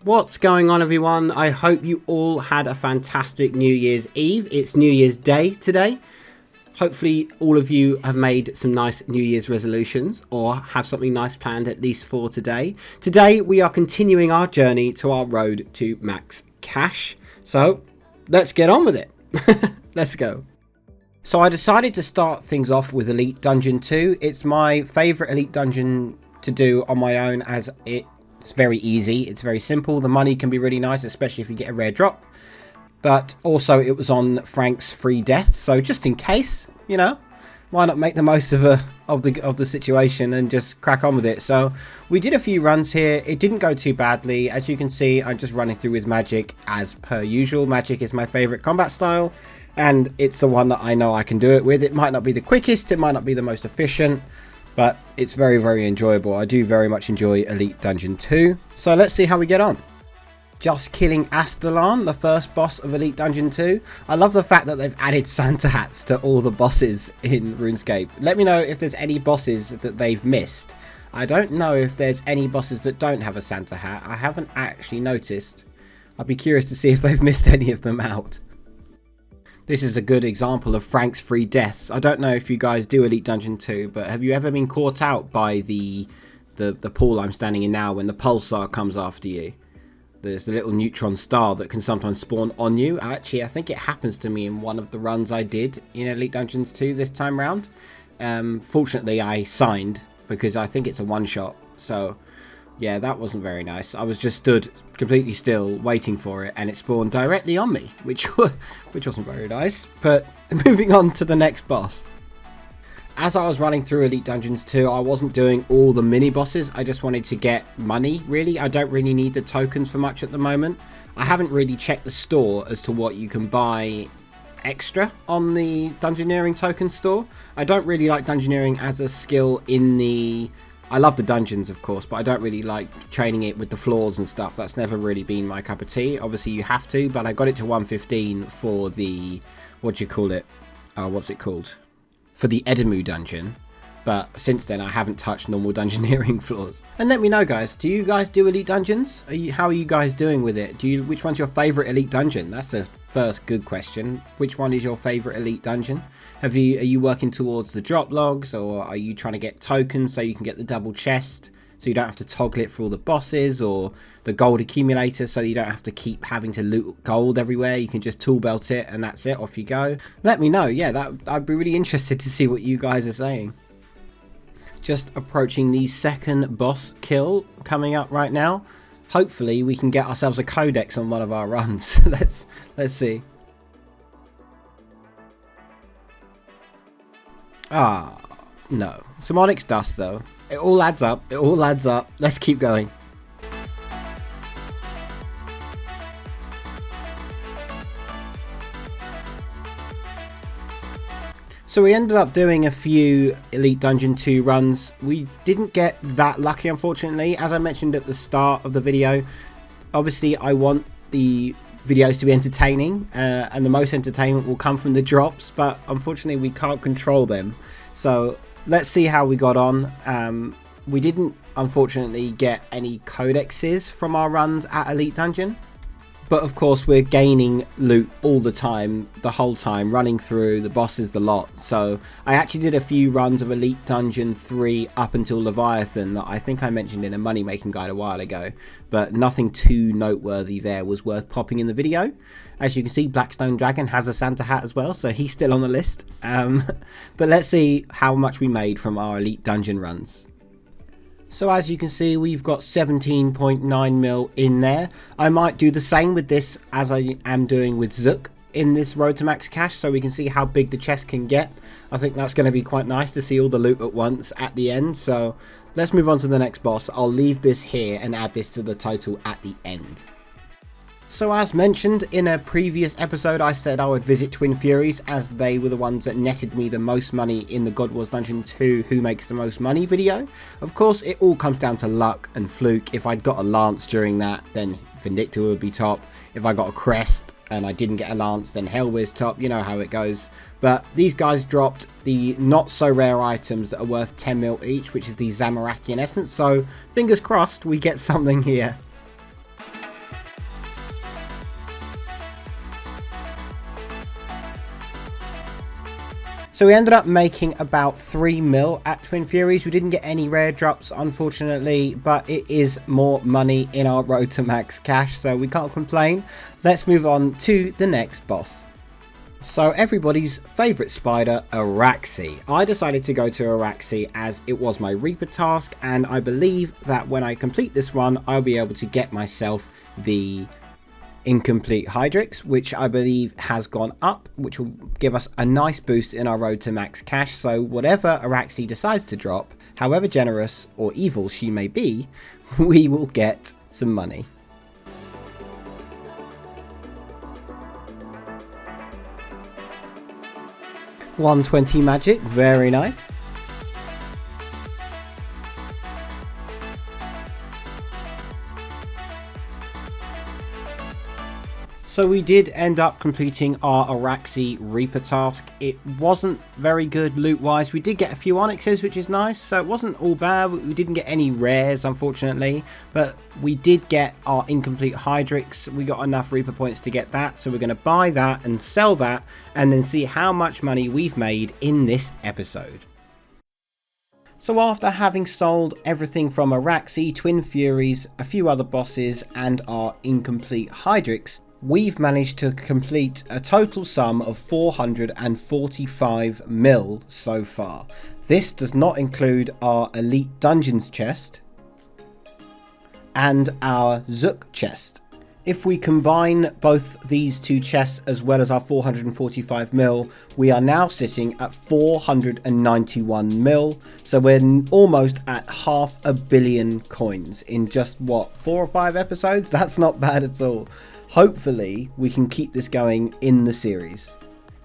What's going on, everyone? I hope you all had a fantastic New Year's Eve. It's New Year's Day today. Hopefully all of you have made some nice New Year's resolutions or have something nice planned at least for today. Today we are continuing our journey to our road to max cash. So let's get on with it. Let's go. So I decided to start things off with Elite Dungeon 2. It's my favourite Elite Dungeon to do on my own, as it's very easy. It's very simple. The money can be really nice, especially if you get a rare drop. But also it was on Frank's free death, so just in case, you know, why not make the most of the situation and just crack on with it. So we did a few runs here. It didn't go too badly. As you can see, I'm just running through with magic as per usual. Magic is my favorite combat style, and it's the one that I know I can do it with. It might not be the quickest, it might not be the most efficient, but it's very, very enjoyable. I do very much enjoy Elite Dungeon 2. So let's see how we get on. Just killing Astalan, the first boss of Elite Dungeon 2. I love the fact that they've added Santa hats to all the bosses in RuneScape. Let me know if there's any bosses that they've missed. I don't know if there's any bosses that don't have a Santa hat. I haven't actually noticed. I'd be curious to see if they've missed any of them out. This is a good example of Frank's free deaths. I don't know if you guys do Elite Dungeon 2, but have you ever been caught out by the pool I'm standing in now when the pulsar comes after you? There's the little neutron star that can sometimes spawn on you. Actually, I think it happens to me in one of the runs I did in Elite Dungeons 2 this time round. Fortunately, I signed because I think it's a one-shot. So, yeah, that wasn't very nice. I was just stood completely still waiting for it, and it spawned directly on me, which wasn't very nice. But moving on to the next boss. As I was running through Elite Dungeons 2, I wasn't doing all the mini-bosses. I just wanted to get money, really. I don't really need the tokens for much at the moment. I haven't really checked the store as to what you can buy extra on the Dungeoneering token store. I don't really like Dungeoneering as a skill in the... I love the dungeons, of course, but I don't really like training it with the floors and stuff. That's never really been my cup of tea. Obviously, you have to, but I got it to 115 for the... What do you call it? What's it called? For the Edemu dungeon, but since then I haven't touched normal Dungeoneering floors. And let me know, guys, do you guys do Elite Dungeons? How are you guys doing with it? Which one's your favourite Elite Dungeon? That's the first good question. Which one is your favourite Elite Dungeon? Are you working towards the drop logs, or are you trying to get tokens so you can get the double chest, so you don't have to toggle it for all the bosses, or the gold accumulator so you don't have to keep having to loot gold everywhere? You can just tool belt it and that's it, off you go. Let me know. Yeah, I'd be really interested to see what you guys are saying. Just approaching the second boss kill coming up right now. Hopefully we can get ourselves a codex on one of our runs. let's see. No, some onyx dust though. It all adds up. It all adds up. Let's keep going. So we ended up doing a few Elite Dungeon 2 runs. We didn't get that lucky, unfortunately. As I mentioned at the start of the video, obviously I want the videos to be entertaining, and the most entertainment will come from the drops, but unfortunately we can't control them. So let's see how we got on. We didn't unfortunately get any codexes from our runs at Elite Dungeon, but of course we're gaining loot all the time, the whole time, running through the bosses, the lot. So I actually did a few runs of Elite Dungeon 3 up until Leviathan that I think I mentioned in a money making guide a while ago, but nothing too noteworthy there was worth popping in the video. As you can see, Blackstone Dragon has a Santa hat as well, so he's still on the list. But let's see how much we made from our Elite Dungeon runs. So as you can see, we've got 17.9 mil in there. I might do the same with this as I am doing with Zook in this road to max cash, so we can see how big the chest can get. I think that's going to be quite nice to see all the loot at once at the end. So let's move on to the next boss. I'll leave this here and add this to the total at the end. So as mentioned in a previous episode, I said I would visit Twin Furies as they were the ones that netted me the most money in the God Wars Dungeon 2 Who Makes the Most Money video. Of course, it all comes down to luck and fluke. If I'd got a lance during that, then Vindicta would be top. If I got a crest and I didn't get a lance, then Hellweir's top. You know how it goes. But these guys dropped the not so rare items that are worth 10 mil each, which is the Zamorakian Essence. So fingers crossed we get something here. So we ended up making about 3 mil at Twin Furies. We didn't get any rare drops, unfortunately, but it is more money in our road to max cash, so we can't complain. Let's move on to the next boss. So everybody's favourite spider, Araxi. I decided to go to Araxi as it was my Reaper task, and I believe that when I complete this one, I'll be able to get myself the incomplete hydrix, which I believe has gone up, which will give us a nice boost in our road to max cash. So whatever Araxi decides to drop, however generous or evil she may be, we will get some money. 120 magic, very nice. So we did end up completing our Araxi Reaper task. It wasn't very good loot wise. We did get a few onyxes, which is nice, so it wasn't all bad. We didn't get any rares, unfortunately, but we did get our incomplete hydrix. We got enough Reaper points to get that, so we're going to buy that and sell that and then see how much money we've made in this episode. So after having sold everything from Araxi, Twin Furies, a few other bosses and our incomplete hydrix, we've managed to complete a total sum of 445 mil so far. This does not include our Elite Dungeons chest and our Zook chest. If we combine both these two chests as well as our 445 mil, we are now sitting at 491 mil. So we're almost at 500 million coins in just what, 4 or 5 episodes? That's not bad at all. Hopefully we can keep this going in the series.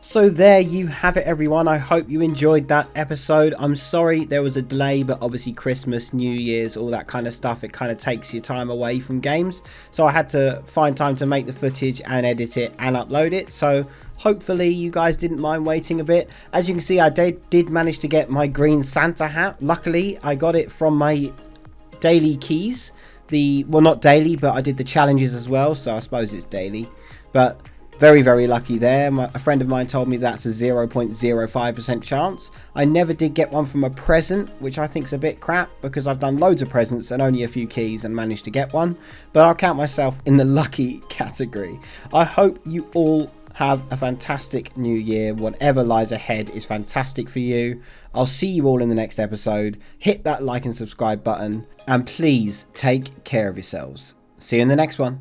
So there you have it, everyone. I hope you enjoyed that episode. I'm sorry there was a delay, but obviously Christmas, New Year's, all that kind of stuff, it kind of takes your time away from games. So I had to find time to make the footage and edit it and upload it. So hopefully you guys didn't mind waiting a bit. As you can see, I did manage to get my green Santa hat. Luckily, I got it from my daily keys. Well, not daily, but I did the challenges as well, so I suppose it's daily. But very, very lucky there. A friend of mine told me that's a 0.05% chance. I never did get one from a present, which I think is a bit crap because I've done loads of presents and only a few keys and managed to get one. But I'll count myself in the lucky category. I hope you all have a fantastic new year. Whatever lies ahead is fantastic for you. I'll see you all in the next episode. Hit that like and subscribe button. And please take care of yourselves. See you in the next one.